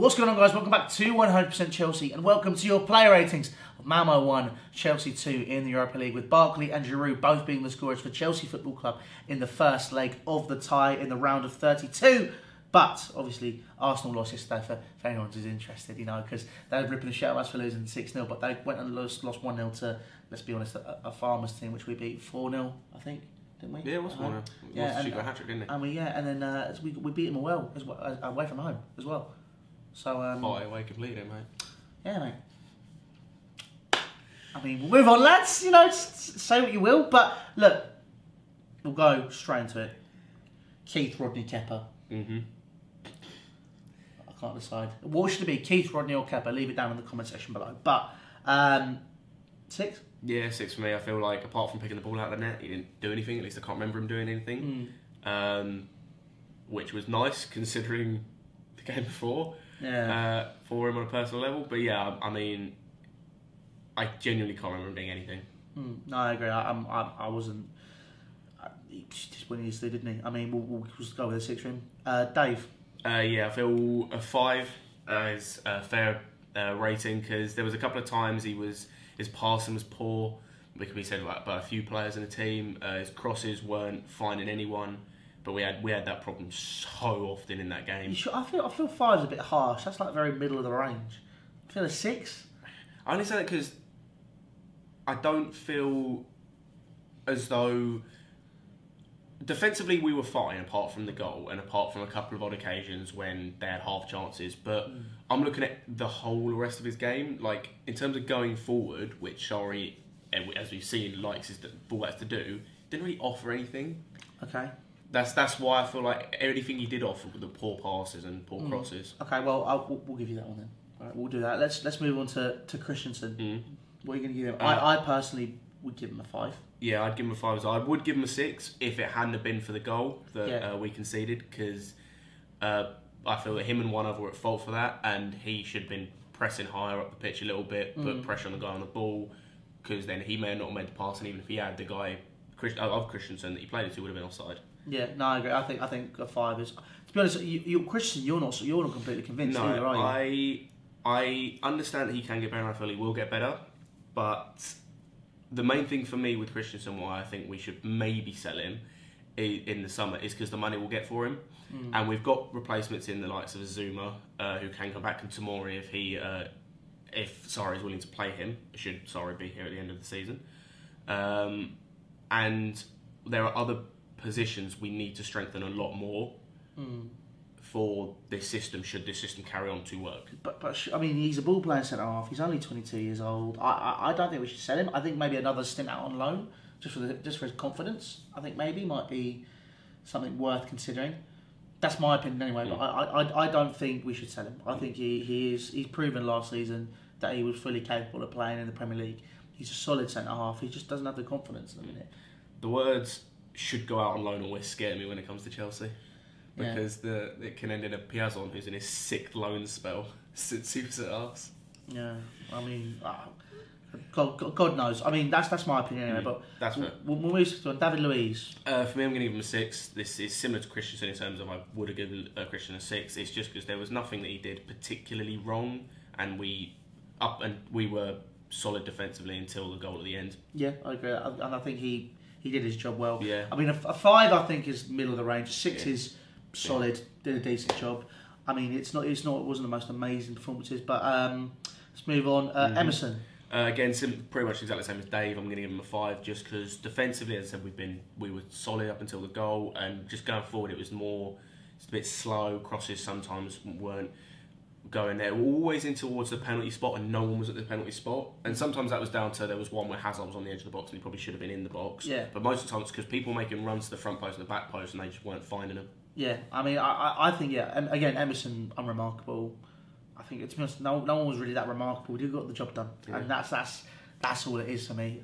What's going on, guys? Welcome back to 100% Chelsea and welcome to your player ratings of Malmo 1, Chelsea 2 in the Europa League, with Barkley and Giroud both being the scorers for Chelsea Football Club in the first leg of the tie in the round of 32. But obviously Arsenal lost yesterday for anyone who's interested, because they were ripping the shit out of us for losing 6-0, but they went and lost 1-0 to, let's be honest, a Farmers team, which we beat 4-0, I think. Didn't we? Yeah, it was 4-0. Yeah, she got a hat-trick, didn't he? And we beat them well, away from home as well. So away completely, mate. Yeah, mate. I mean, we'll move on, lads. Just say what you will, but look, we'll go straight into it. Keith, Rodney, Kepa. Mm-hmm. I can't decide. What should it be? Keith, Rodney, or Kepa? Leave it down in the comment section below. But 6. Yeah, 6 for me. I feel like apart from picking the ball out of the net, he didn't do anything. At least I can't remember him doing anything. Which was nice considering the game before. Yeah. For him on a personal level, but yeah, I mean, I genuinely can't remember him doing anything. No, I agree. I wasn't. He just went easily, didn't he? I mean, we'll just go with a 6 for him. Dave. Yeah, I feel a 5 is a fair rating because there was a couple of times his passing was poor. It could be said about a few players in the team. His crosses weren't finding anyone. But we had that problem so often in that game. I feel 5 is a bit harsh. That's like very middle of the range. I feel a 6. I only say that because I don't feel as though defensively we were fine apart from the goal and apart from a couple of odd occasions when they had half chances. But I'm looking at the whole rest of his game, like in terms of going forward, which Sarri, as we've seen, likes his fullbacks to do, didn't really offer anything. Okay. That's why I feel like everything he did offer with the poor passes and poor crosses. Okay, well we'll give you that one then. All right, we'll do that. Let's move on to Christensen. What are you going to give him? I personally would give him a 5. Yeah, I'd give him a 5 as well. I would give him a 6 if it hadn't have been for the goal that we conceded, because I feel that him and one other were at fault for that, and he should have been pressing higher up the pitch a little bit, put pressure on the guy on the ball, because then he may have not made the pass, and even if he had the guy of Christensen that he played it to, would have been offside. Yeah, no, I agree. I think a 5 is. To be honest, Christensen, you're not completely convinced either, are you? I understand that he can get better, and I feel he will get better, but the main thing for me with Christensen, why I think we should maybe sell him in the summer, is because the money we'll get for him, and we've got replacements in the likes of Zuma, who can come back, and Tomori if Sarri is willing to play him. Should Sarri be here at the end of the season, and there are other positions we need to strengthen a lot more for this system, should this system carry on to work. But I mean, he's a ball playing centre half. He's only 22 years old. I don't think we should sell him. I think maybe another stint out on loan just for his confidence. I think maybe might be something worth considering. That's my opinion anyway. But I don't think we should sell him. I think he's proven last season that he was fully capable of playing in the Premier League. He's a solid centre half. He just doesn't have the confidence at the minute. The words should go out on loan always scare me when it comes to Chelsea, because it can end in a Piazon who's in his 6th loan spell since he was at us. Yeah, I mean, God knows. I mean, that's my opinion anyway. But that's fair. We'll move to David Luiz. For me, I'm going to give him a 6. This is similar to Christensen in terms of I would have given Christian a 6. It's just because there was nothing that he did particularly wrong, and we were solid defensively until the goal at the end. Yeah, I agree, and I think he did his job well. Yeah. I mean, a 5 I think is middle of the range. A 6 is solid. Did a decent job. I mean, it wasn't the most amazing performances, but let's move on. Emerson. Again, pretty much exactly the same as Dave. I'm going to give him a 5 just because defensively, as I said, we were solid up until the goal, and just going forward, it's a bit slow. Crosses sometimes weren't going there. We're always in towards the penalty spot, and no one was at the penalty spot. And sometimes that was down to there was one where Hazard was on the edge of the box, and he probably should have been in the box. Yeah. But most of the time, it's because people making runs to the front post and the back post, and they just weren't finding them. Yeah, I mean, I think and again, Emerson unremarkable. I think, to be honest, no one was really that remarkable. He got the job done, and that's all it is for me.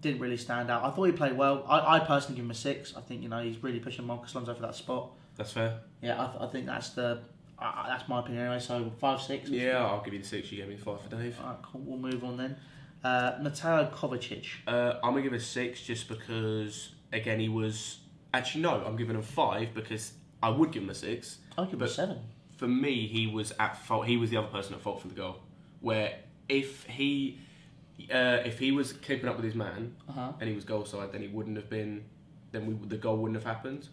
Didn't really stand out. I thought he played well. I personally give him a 6. I think he's really pushing Marcus Alonso for that spot. That's fair. Yeah, I think that's my opinion anyway. So 5, 6. Yeah, I'll give you the 6. You gave me the 5 for Dave. All right, cool. We'll move on then. Mateo Kovacic. I'm gonna give it a 6 just because again he was. Actually, no, I'm giving him 5 because I would give him a 6. I'll give him a 7. for me, he was at fault. He was the other person at fault for the goal. Where if he was keeping up with his man and he was goal side, then he wouldn't have been. Then the goal wouldn't have happened.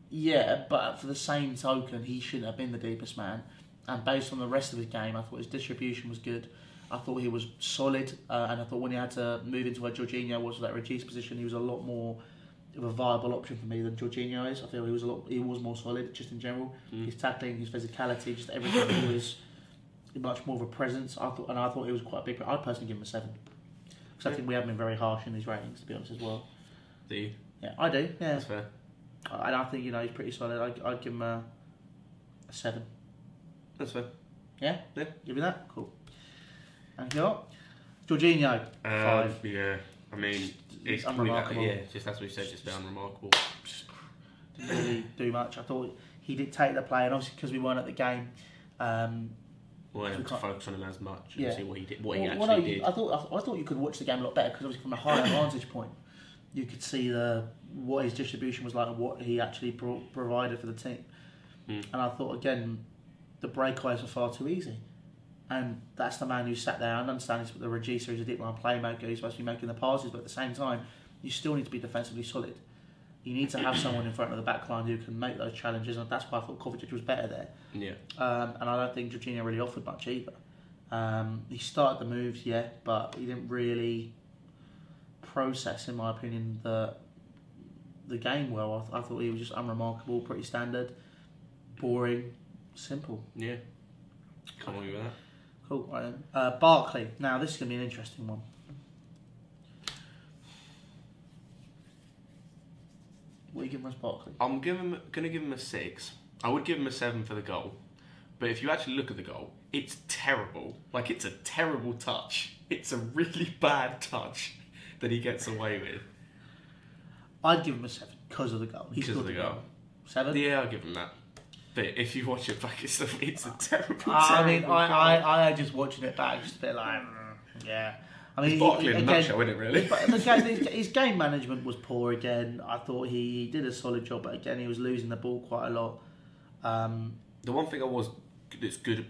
Yeah, but for the same token, he shouldn't have been the deepest man. And based on the rest of his game, I thought his distribution was good. I thought he was solid, and I thought when he had to move into where Jorginho was, that reduced position, he was a lot more of a viable option for me than Jorginho is. I feel he was more solid just in general. His tackling, his physicality, just everything. He was much more of a presence. I thought he was quite a big. I'd personally give him a 7 because I think we have been very harsh in these ratings, to be honest as well. Do you? Yeah, I do. Yeah, That's fair. And I think he's pretty solid. I'd give him a 7. That's fair. Yeah, Yeah. Give me that. Cool. And you know, Jorginho 5. Yeah, I mean, it's unremarkable. Yeah, just as we said, just unremarkable. Didn't really do much. I thought he dictated the play, and obviously because we weren't at the game. We weren't able to focus on him as much and Yeah. see what he did. Did. I thought you could watch the game a lot better because obviously from a higher vantage point, you could see what his distribution was like and what he actually provided for the team. And I thought again, the breakaways were far too easy. And that's the man who sat there. I understand he's the Regista, he's a deep line playmaker, he's supposed to be making the passes, but at the same time, you still need to be defensively solid. You need to have someone in front of the back line who can make those challenges, and that's why I thought Kovacic was better there. Yeah. And I don't think Jorginho really offered much either. He started the moves, yeah, but he didn't really process, in my opinion, the game well. I thought he was just unremarkable, pretty standard, boring, simple. Yeah. Can't argue with that. Cool. Right then. Barkley. Now this is going to be an interesting one. What are you giving us, Barkley? I'm going to give him a 6. I would give him a 7 for the goal. But if you actually look at the goal, it's terrible. Like, it's a terrible touch. It's a really bad touch that he gets away with. I'd give him a 7 because of the goal. Because of the goal. 7? Yeah, I'll give him that. But if you watch it back, it's a terrible, I mean, goal. I just watching it back, just a bit like, yeah. I mean, It's Barkley in a nutshell, isn't it, really? His game management was poor again. I thought he did a solid job, but again, he was losing the ball quite a lot. The one thing that's good,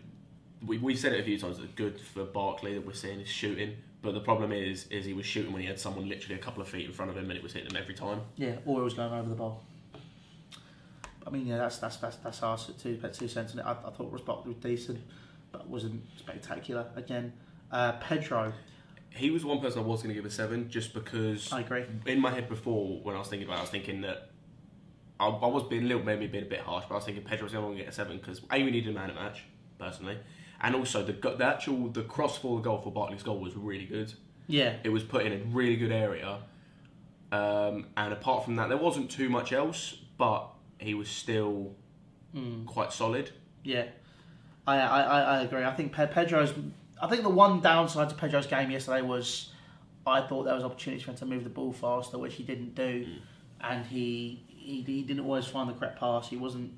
we've said it a few times, that's good for Barkley that we're seeing is shooting. But the problem is he was shooting when he had someone literally a couple of feet in front of him and it was hitting him every time. Yeah, or it was going over the ball. I mean, yeah, that's our 2 cents in it. I thought Ross Barkley was decent, but wasn't spectacular. Again, Pedro. He was one person I was going to give a 7 just because. I agree. In my head before, when I was thinking about it, I was thinking that I was being a bit harsh, but I was thinking Pedro's going to get a 7 because A, we needed a man at match, personally, and also the cross for the goal for Barkley's goal was really good. Yeah. It was put in a really good area, and apart from that, there wasn't too much else, but he was still quite solid. Yeah, I agree. I think Pedro's. I think the one downside to Pedro's game yesterday was I thought there was opportunities for him to move the ball faster, which he didn't do, and he didn't always find the correct pass. He wasn't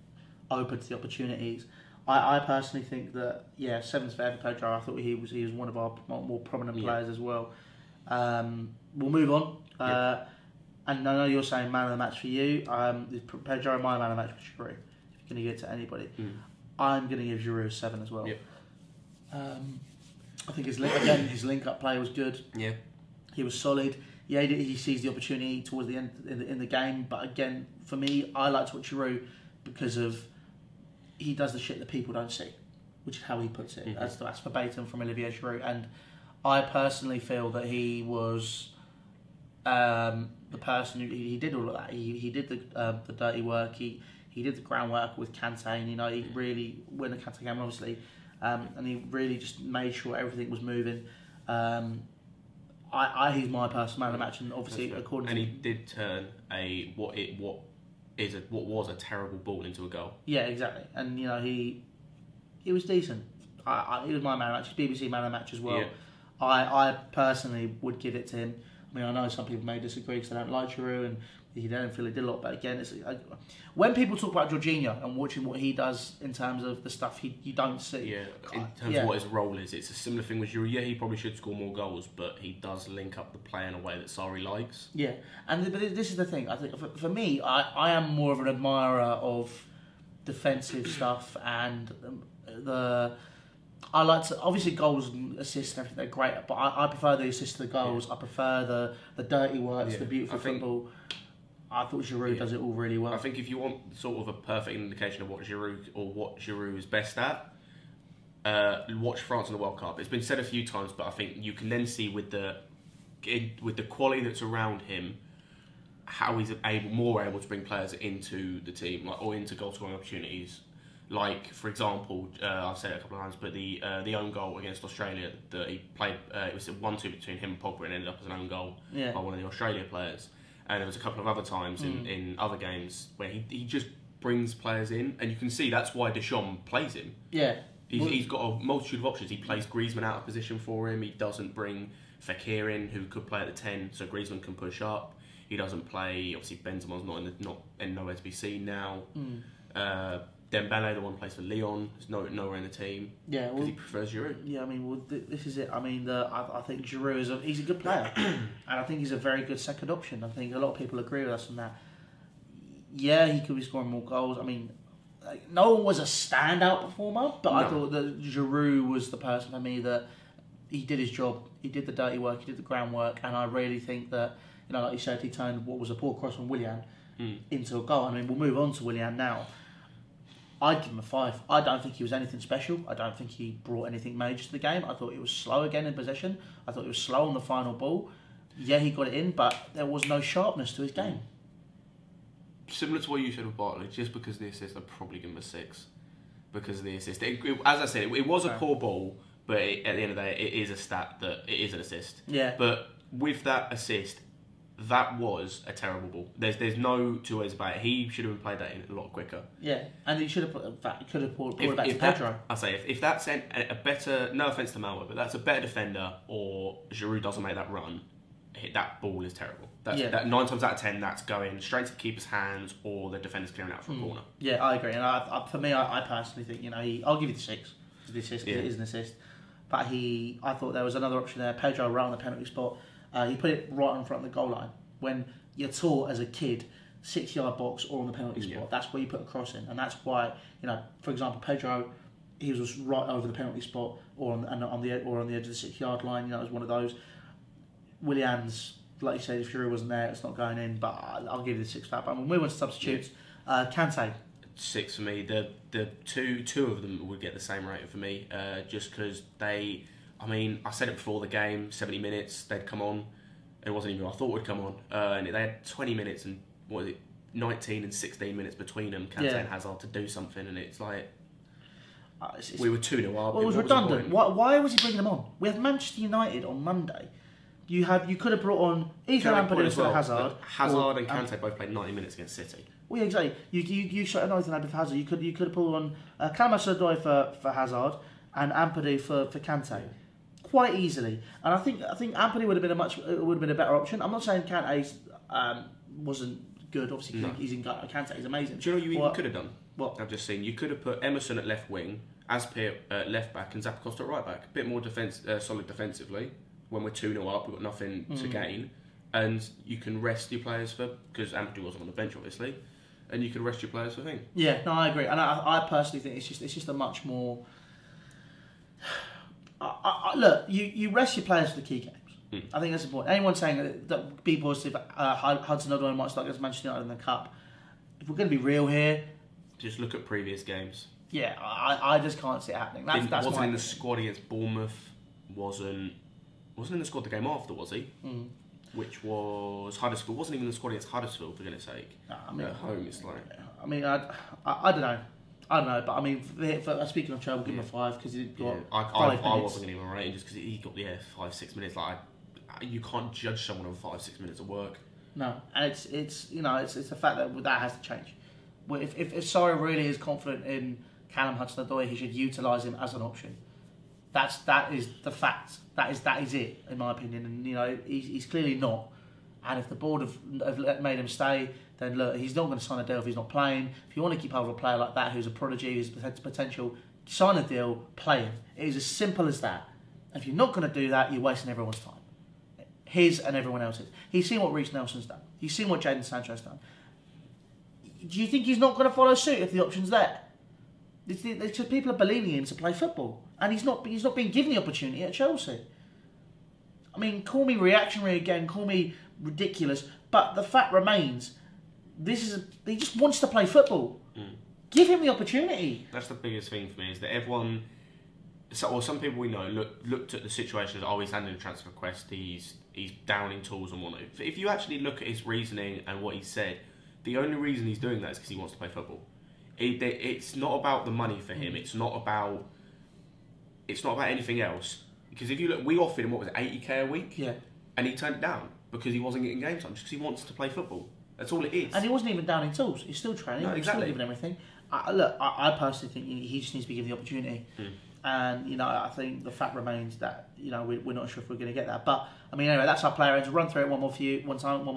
open to the opportunities. I personally think that 7's fair for Pedro. I thought he was one of our more prominent players as well. We'll move on. Yep. And I know you're saying man of the match for you. Pedro, my man of the match for Giroud. If you're going to give it to anybody, I'm going to give Giroud a 7 as well. Yep. I think his link-up play was good. Yeah. He was solid. Yeah, he sees the opportunity towards the end in the game. But again, for me, I like to watch Giroud because of he does the shit that people don't see, which is how he puts it. That's verbatim from Olivier Giroud. And I personally feel that he was the person who he did all of that. He did the dirty work. He did the groundwork with Kante, and he really when the Kante came obviously, and he really just made sure everything was moving. He's my personal man of the match, and obviously according and to he did turn what was a terrible ball into a goal. Yeah, exactly, and he was decent. He was my man of the match, BBC man of the match as well. Yeah. I personally would give it to him. I mean, I know some people may disagree because they don't like Giroud and he don't feel he did a lot. But again, when people talk about Jorginho and watching what he does in terms of the stuff you don't see. Yeah, in terms of what his role is, it's a similar thing with Giroud. Yeah, he probably should score more goals, but he does link up the play in a way that Sarri likes. Yeah, but this is the thing. I think for me, I am more of an admirer of defensive stuff and the. I like to obviously goals and assists and everything. They're great, but I prefer the assists to the goals. Yeah. I prefer the dirty works, the beautiful football. I thought Giroud does it all really well. I think if you want sort of a perfect indication of what Giroud is best at, watch France in the World Cup. It's been said a few times, but I think you can then see with the quality that's around him, how he's more able to bring players into the team, or into goal scoring opportunities. Like, for example, I've said it a couple of times, but the own goal against Australia that he played, it was a 1-2 between him and Pogba and ended up as an own goal by one of the Australia players. And there was a couple of other times in other games where he just brings players in, and you can see that's why Deschamps plays him. Yeah. He's got a multitude of options. He plays Griezmann out of position for him. He doesn't bring Fekir in, who could play at the 10, so Griezmann can push up. He doesn't play. Obviously, Benzema's not nowhere to be seen now. Dembele, the one who plays for Lyon, is nowhere in the team. Yeah, because he prefers Giroud. Yeah, I mean, this is it. I mean, I think Giroud he's a good player, and I think he's a very good second option. I think a lot of people agree with us on that. Yeah, he could be scoring more goals. I mean, no one was a standout performer, but I thought that Giroud was the person for me that he did his job. He did the dirty work. He did the groundwork, and I really think that, like you said, he turned what was a poor cross from Willian into a goal. I mean, we'll move on to Willian now. I'd give him a 5. I don't think he was anything special. I don't think he brought anything major to the game. I thought he was slow again in possession. I thought he was slow on the final ball. Yeah, he got it in, but there was no sharpness to his game. Similar to what you said with Bartley, just because of the assist, I'd probably give him a 6. Because of the assist. As I said, it was a poor ball, but at the end of the day, it is a stat that it is an assist. Yeah. But with that assist, that was a terrible ball. There's no two ways about it. He should have played that in a lot quicker. Yeah, and he should have pulled it back to Pedro. I say if that's a better, no offense to Malmo, but that's a better defender, or Giroud doesn't make that run, that ball is terrible. That 9 times out of 10, that's going straight to the keeper's hands, or the defender's clearing out for a corner. Yeah, I agree. And for me, I personally think I'll give you the 6 for the assist because it is an assist. But I thought there was another option there. Pedro right on the penalty spot. He put it right in front of the goal line. When you're taught as a kid, 6-yard box or on the penalty spot, that's where you put a cross in, and that's why for example, Pedro, he was right over the penalty spot or on the edge of the 6-yard line. It was one of those. Willian's, like you said, if Giroud wasn't there, it's not going in. But I'll give you the 6 for that. But we'll move on to substitutes. Kante. 6 for me. The two of them would get the same rating for me, just because they. I mean, I said it before the game. 70 minutes, they'd come on. It wasn't even who I thought would come on. And they had 20 minutes and 19 and 16 minutes between them, Kante and Hazard, to do something, and it's like we were 2-0 up. Well, it was redundant. Why was he bringing them on? We have Manchester United on Monday. You could have brought on either Lampard or Hazard. Hazard and Kante both played 90 minutes against City. Well, yeah, exactly. You shot another thing for Hazard. You could have pulled on Clément Sodoi for Hazard and Ampadu for Kante. Quite easily, and I think Ampadu would have been a better option. I'm not saying Kante wasn't good. Obviously, he's in Kante. He's amazing. Do you know what you even could have done? What I've just seen? You could have put Emerson at left wing, Azpir at left back, and Zappacosta at right back. A bit more solid defensively. When we're 2-0 up, we've got nothing to gain, and you can rest your players because Ampadu wasn't on the bench, obviously, and you can rest your players for things. Yeah, no, I agree, and I personally think it's just a much more. Look, you rest your players for the key games. I think that's important. Anyone saying that be positive, Hudson-Odoi might start against Manchester United in the Cup. If we're going to be real here, just look at previous games. Yeah, I just can't see it happening. Wasn't in the squad against Bournemouth. Wasn't in the squad the game after, was he? Which was Huddersfield. Wasn't even in the squad against Huddersfield, for goodness sake. At home, it's like. I mean, I don't know. I don't know, but I mean, speaking of Cho, we'll give him a 5 because he got 5 minutes. I wasn't going to give him a rating just because he got 5-6 minutes. Like you can't judge someone on 5-6 minutes of work. No, and it's the fact that has to change. If Sarri really is confident in Callum Hudson-Odoi, he should utilise him as an option. That is the fact. That is it, in my opinion. And he's clearly not. And if the board have made him stay, then look, he's not going to sign a deal if he's not playing. If you want to keep hold of a player like that who's a prodigy, who's potential, sign a deal, play him. It is as simple as that. And if you're not going to do that, you're wasting everyone's time. His and everyone else's. He's seen what Reece Nelson's done. He's seen what Jadon Sancho's done. Do you think he's not going to follow suit if the option's there? It's just people are believing him to play football, and he's not being given the opportunity at Chelsea. I mean, call me reactionary again, call me ridiculous, but the fact remains, he just wants to play football. Give him the opportunity. That's the biggest thing for me, is that everyone, or some people we know, looked at the situation as, he's handing a transfer request, he's downing tools and whatnot. If you actually look at his reasoning and what he said, the only reason he's doing that is because he wants to play football. It's not about the money for him. It's not about anything else. Because if you look, we offered him, what was it, 80k a week? Yeah. And he turned it down because he wasn't getting game time, just because he wants to play football. That's all it is. And he wasn't even downing tools. He's still training. No, exactly. He's still giving everything. I personally think he just needs to be given the opportunity. And, I think the fact remains that, we're not sure if we're going to get that. But, anyway, that's our player range. We'll run through it one more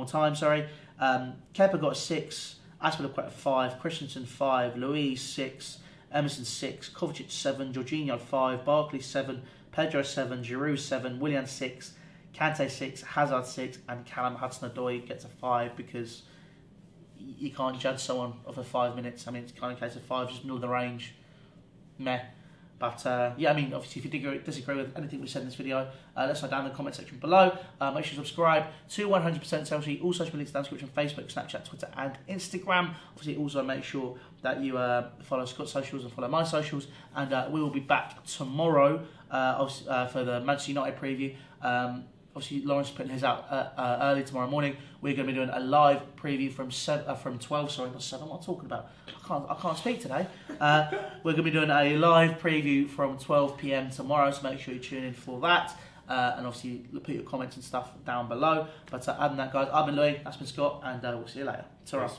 time. Kepa got a 6, Aspilicueta 5, Christensen 5, Luiz 6, Emerson 6, Kovacic 7, Jorginho 5, Barkley 7, Pedro 7, Giroud 7, Willian 6, Kante 6, Hazard 6, and Callum Hudson-Odoi gets a 5 because you can't judge someone over 5 minutes. It's kind of a case of 5, just middle of the range. Meh. But, obviously, if you disagree with anything we said in this video, let us know down in the comment section below. Make sure to subscribe to 100% Chelsea. All social media links down in the description: Facebook, Snapchat, Twitter, and Instagram. Obviously, also make sure that you follow Scott's socials and follow my socials. And we will be back tomorrow for the Manchester United preview. Obviously, Lawrence is putting his out early tomorrow morning. We're going to be doing a live preview from 12. Sorry, not 7. What am I talking about? I can't speak today. We're going to be doing a live preview from 12 p.m. tomorrow, so make sure you tune in for that. And obviously, put your comments and stuff down below. But other than that, guys, I've been Louis, that's been Scott, and we'll see you later. Ta-ra.